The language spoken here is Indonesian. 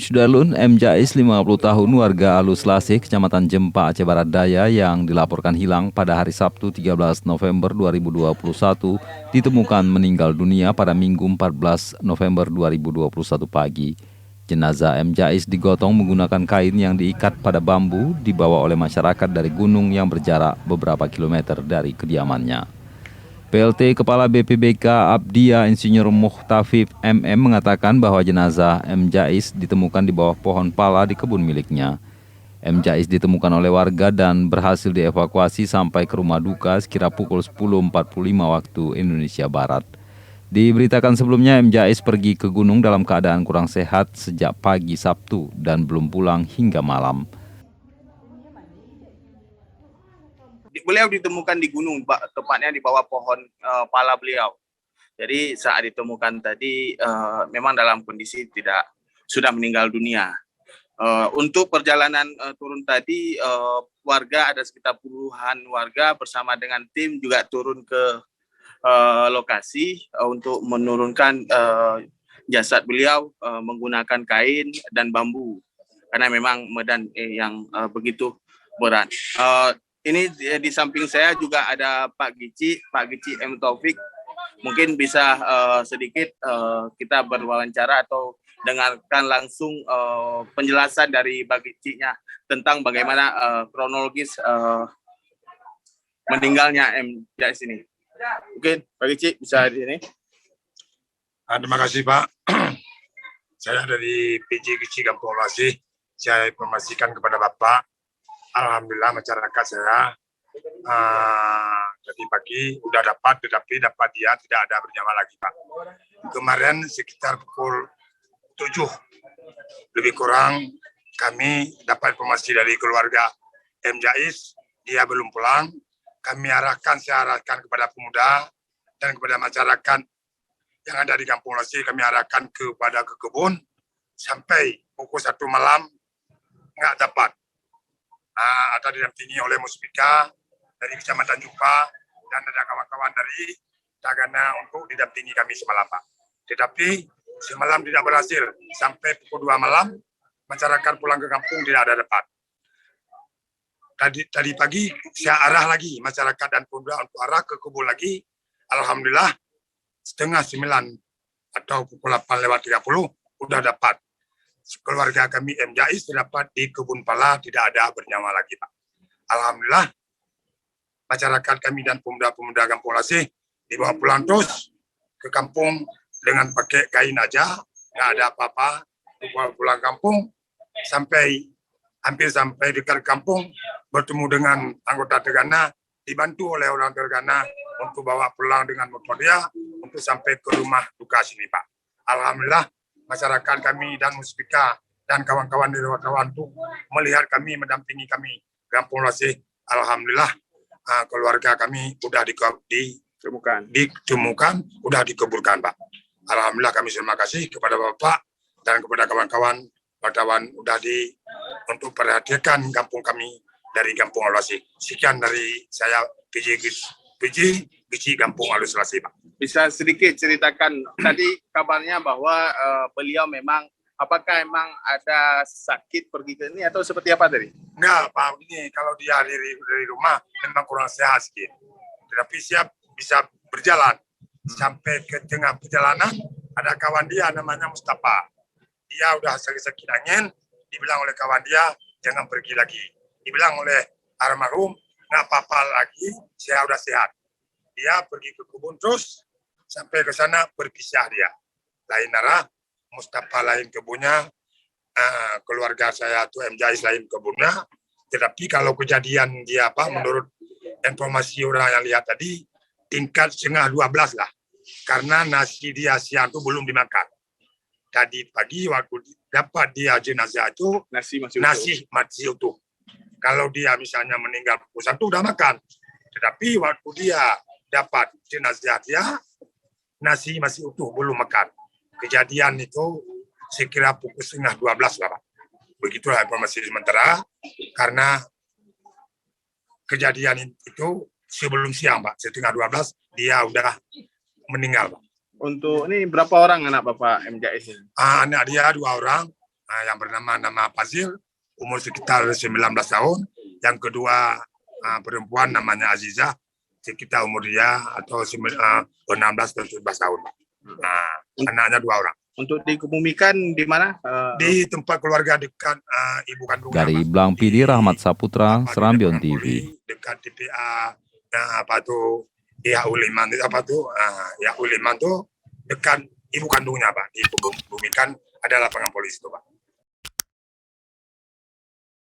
Sudarlun M. Jais, 50 tahun, warga Alus Lasih, Kecamatan Jempa, Aceh Barat Daya, yang dilaporkan hilang pada hari Sabtu 13 November 2021, ditemukan meninggal dunia pada Minggu 14 November 2021 pagi. Jenazah M. Jais digotong menggunakan kain yang diikat pada bambu, dibawa oleh masyarakat dari gunung yang berjarak beberapa kilometer dari kediamannya. PLT Kepala BPBK Abdia Insinyur Muhtafif MM mengatakan bahwa jenazah M. Jais ditemukan di bawah pohon pala di kebun miliknya. M. Jais ditemukan oleh warga dan berhasil dievakuasi sampai ke rumah duka sekira pukul 10.45 waktu Indonesia Barat. Diberitakan sebelumnya M. Jais pergi ke gunung dalam keadaan kurang sehat sejak pagi Sabtu dan belum pulang hingga malam. Beliau ditemukan di gunung, tepatnya di bawah pohon pala beliau. Jadi saat ditemukan tadi memang dalam kondisi sudah meninggal dunia. Untuk perjalanan turun tadi, warga ada sekitar puluhan warga bersama dengan tim juga turun ke lokasi untuk menurunkan jasad beliau menggunakan kain dan bambu karena memang medan yang begitu berat. Ini di samping saya juga ada Pak Gici M. Taufik. Mungkin bisa sedikit kita berwawancara atau dengarkan langsung penjelasan dari Pak Gici-nya tentang bagaimana kronologis meninggalnya M. Jais ini. Mungkin Pak Gici bisa di sini. Terima kasih Pak. Saya dari PJ Gici Kampung Lasih. Saya informasikan kepada Bapak. Alhamdulillah masyarakat saya tadi pagi sudah dapat, tetapi dapat dia tidak ada bernyawa lagi Pak. Kemarin sekitar pukul 7 lebih kurang kami dapat informasi dari keluarga M. Jais, dia belum pulang. Saya arahkan kepada pemuda dan kepada masyarakat yang ada di Kampung Lasih, kami arahkan ke kebun sampai pukul 1 malam nggak dapat. Ada didampingi oleh Muspika dari Kecamatan Jempa dan ada kawan-kawan dari Tagana untuk didampingi kami semalam Pak. Tetapi semalam tidak berhasil, sampai pukul 2 malam masyarakat pulang ke kampung tidak ada dapat. Tadi pagi saya arah lagi masyarakat dan pemuda untuk arah ke kebun lagi. Alhamdulillah setengah 9 atau pukul 8:30 sudah dapat. Keluarga kami M. Jais terdapat di kebun pala, tidak ada bernyawa lagi Pak. Alhamdulillah masyarakat kami dan pemuda-pemuda Kampung Lasih dibawa pulang terus ke kampung dengan pakai kain aja, nggak ada apa-apa. Dibawa pulang kampung hampir sampai dekat kampung, bertemu dengan anggota Tagana, dibantu oleh orang Tagana untuk bawa pulang dengan motor dia untuk sampai ke rumah duka sini Pak. Alhamdulillah masyarakat kami dan Muspika dan kawan-kawan dari wartawan untuk melihat kami, mendampingi kami Kampung Lasih. Alhamdulillah keluarga kami sudah ditemukan, sudah dikuburkan Pak. Alhamdulillah kami terima kasih kepada Bapak dan kepada kawan-kawan wartawan untuk perhatikan kampung kami dari Kampung Lasih. Sekian dari saya PJ Gici Kampung Alus Lasih Pak. Bisa sedikit ceritakan tadi kabarnya bahwa beliau memang apakah emang ada sakit pergi ke ini atau seperti apa tadi? Enggak Pak, ini kalau dia dari rumah memang kurang sehat sedikit. Tetapi siap bisa berjalan. Sampai ke tengah perjalanan ada kawan dia namanya Mustafa. Dia udah sakit-sakit angin, dibilang oleh kawan dia jangan pergi lagi. Dibilang oleh almarhum nggak apa-apa lagi, saya udah sehat. Dia pergi ke kebun terus sampai ke sana berpisah dia. Lain arah, Mustafa lain kebunnya, keluarga saya tuh M. Jais lain kebunnya. Tetapi kalau kejadian dia menurut informasi orang yang lihat tadi, tingkat 11:30 lah. Karena nasi dia siang itu belum dimakan. Tadi pagi waktu dapat dia jenazah itu, nasi masih utuh. Kalau dia misalnya meninggal pukul 1 udah makan. Tetapi waktu dia dapat jenazah dia, nasi masih utuh, belum makan. Kejadian itu sekira pukul 11:30 lah Pak. Begitulah informasi sementara, karena kejadian itu sebelum siang Pak, 11:30 dia udah meninggal Pak. Untuk ini berapa orang anak Bapak M. Jais ini? Anak dia 2 orang, yang nama Fazil, umur sekitar 19 tahun. Yang kedua perempuan namanya Aziza, sekitar umur dia atau 16 atau 17 tahun. Anaknya 2 orang. Untuk dikebumikan di mana? Di tempat keluarga dekat ibu kandungnya. Dari Pak. Blangpidi, Rahmat Saputra, Di Serambion dekat TV. Dekat TPA Yauliman Yauliman tuh dekat ibu kandungnya Pak. Dikebumikan ada lapangan polisi itu Pak.